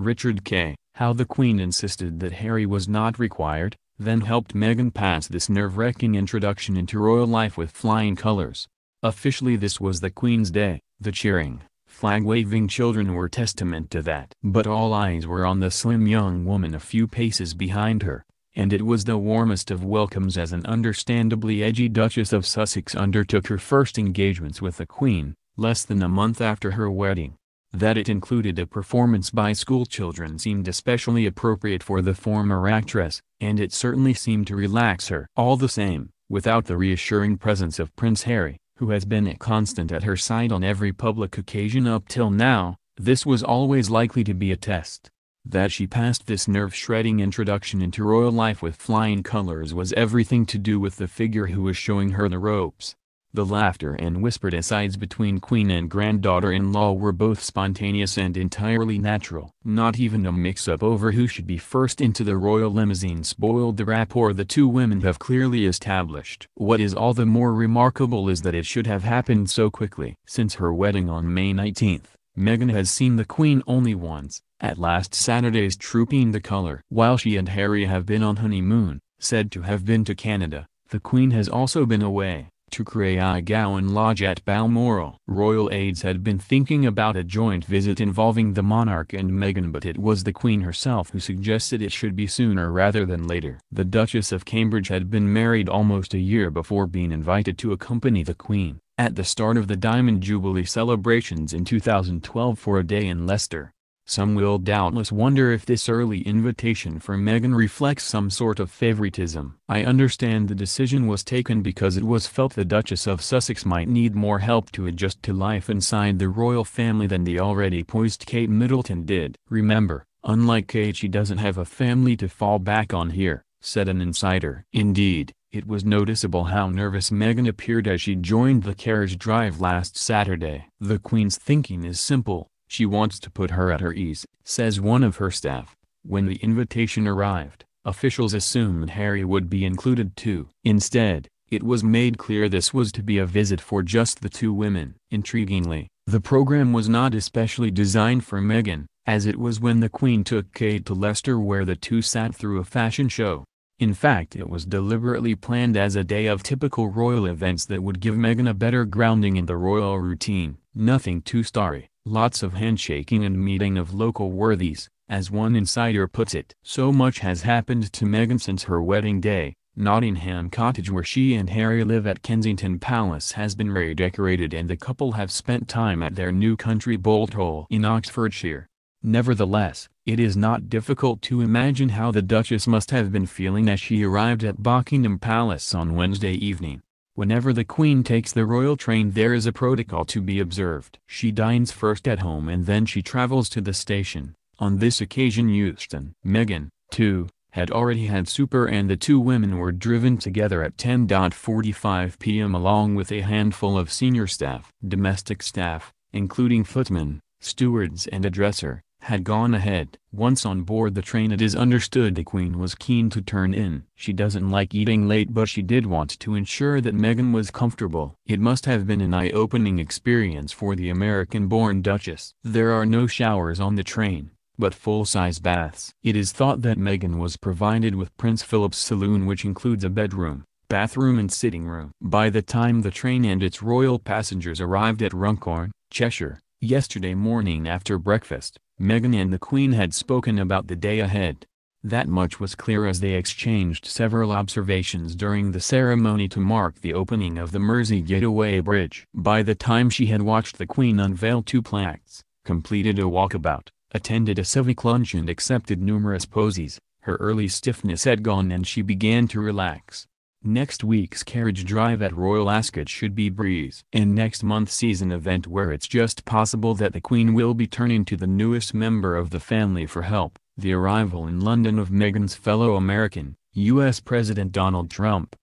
Richard K. How the Queen insisted that Harry was not required, then helped Meghan pass this nerve-wracking introduction into royal life with flying colors. Officially this was the Queen's Day. The cheering, flag-waving children were testament to that. But all eyes were on the slim young woman a few paces behind her, and it was the warmest of welcomes as an understandably edgy Duchess of Sussex undertook her first engagements with the Queen, less than a month after her wedding. That it included a performance by schoolchildren seemed especially appropriate for the former actress, and it certainly seemed to relax her. All the same, without the reassuring presence of Prince Harry, who has been a constant at her side on every public occasion up till now, this was always likely to be a test. That she passed this nerve-shredding introduction into royal life with flying colors was everything to do with the figure who was showing her the ropes. The laughter and whispered asides between Queen and granddaughter-in-law were both spontaneous and entirely natural. Not even a mix-up over who should be first into the royal limousine spoiled the rapport the two women have clearly established. What is all the more remarkable is that it should have happened so quickly. Since her wedding on May 19th, Meghan has seen the Queen only once, at last Saturday's Trooping the Colour. While she and Harry have been on honeymoon, said to have been to Canada, the Queen has also been away, to Craiggowan Lodge at Balmoral. Royal aides had been thinking about a joint visit involving the monarch and Meghan, but it was the Queen herself who suggested it should be sooner rather than later. The Duchess of Cambridge had been married almost a year before being invited to accompany the Queen, at the start of the Diamond Jubilee celebrations in 2012 for a day in Leicester. Some will doubtless wonder if this early invitation for Meghan reflects some sort of favoritism. I understand the decision was taken because it was felt the Duchess of Sussex might need more help to adjust to life inside the royal family than the already poised Kate Middleton did. Remember, unlike Kate, she doesn't have a family to fall back on here, said an insider. Indeed, it was noticeable how nervous Meghan appeared as she joined the carriage drive last Saturday. The Queen's thinking is simple. She wants to put her at her ease, says one of her staff. When the invitation arrived, officials assumed Harry would be included too. Instead, it was made clear this was to be a visit for just the two women. Intriguingly, the program was not especially designed for Meghan, as it was when the Queen took Kate to Leicester where the two sat through a fashion show. In fact, it was deliberately planned as a day of typical royal events that would give Meghan a better grounding in the royal routine. Nothing too starry. Lots of handshaking and meeting of local worthies, as one insider puts it. So much has happened to Meghan since her wedding day. Nottingham Cottage, where she and Harry live at Kensington Palace, has been redecorated and the couple have spent time at their new country bolt hole in Oxfordshire. Nevertheless, it is not difficult to imagine how the Duchess must have been feeling as she arrived at Buckingham Palace on Wednesday evening. Whenever the Queen takes the royal train, there is a protocol to be observed. She dines first at home and then she travels to the station, on this occasion Euston. Meghan, too, had already had supper and the two women were driven together at 10:45 p.m. along with a handful of senior staff. Domestic staff, including footmen, stewards and a dresser, had gone ahead. Once on board the train, it is understood the Queen was keen to turn in. She doesn't like eating late, but she did want to ensure that Meghan was comfortable. It must have been an eye-opening experience for the American-born Duchess. There are no showers on the train, but full-size baths. It is thought that Meghan was provided with Prince Philip's saloon, which includes a bedroom, bathroom and sitting room. By the time the train and its royal passengers arrived at Runcorn, Cheshire, yesterday morning after breakfast, Meghan and the Queen had spoken about the day ahead. That much was clear as they exchanged several observations during the ceremony to mark the opening of the Mersey Getaway Bridge. By the time she had watched the Queen unveil two plaques, completed a walkabout, attended a civic lunch and accepted numerous posies, her early stiffness had gone and she began to relax. Next week's carriage drive at Royal Ascot should be breeze. And next month sees an event where it's just possible that the Queen will be turning to the newest member of the family for help, the arrival in London of Meghan's fellow American, U.S. President Donald Trump.